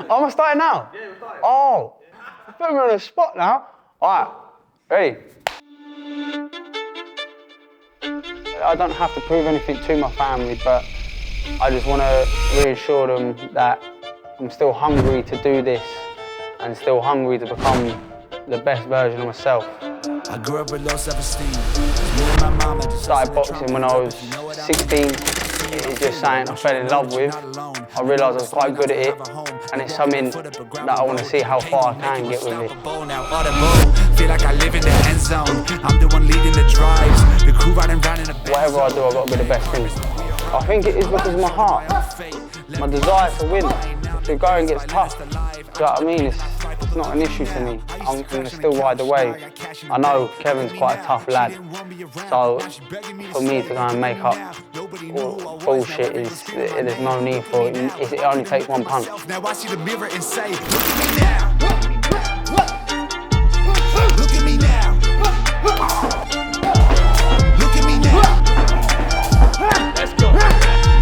Oh, am I starting now? Yeah, we're starting. Oh, put me on the spot now. All right, ready? I don't have to prove anything to my family, but I just want to reassure them that I'm still hungry to do this and still hungry to become the best version of myself. I grew up with low self-esteem. Me and my mama just Started boxing when I was 16. It was just something I fell in love with. I realised I was quite good at it, and it's something that I want to see how far I can get with it. Feel like I live in the end zone. I'm the one leading the drives. The crew riding round in the Whatever I do, I've got to be the best thing. I think it is because of my heart. My desire to win. If the going gets tough, do you know what I mean? It's not an issue to me. I'm going to still ride the wave. I know Kevin's quite a tough lad, so for me to go and make up bullshit, there's no need for it. It only takes one punch. Now I see the mirror and say, look at me now. Look at me now. Look at me now. Let's go.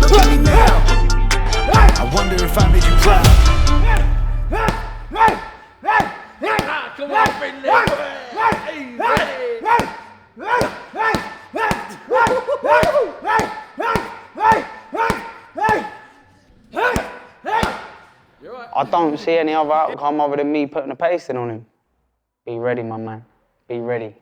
Look at me now. I wonder if I made you proud. Come on, Finley. I don't see any other outcome other than me putting a pasting on him. Be ready, my man. Be ready.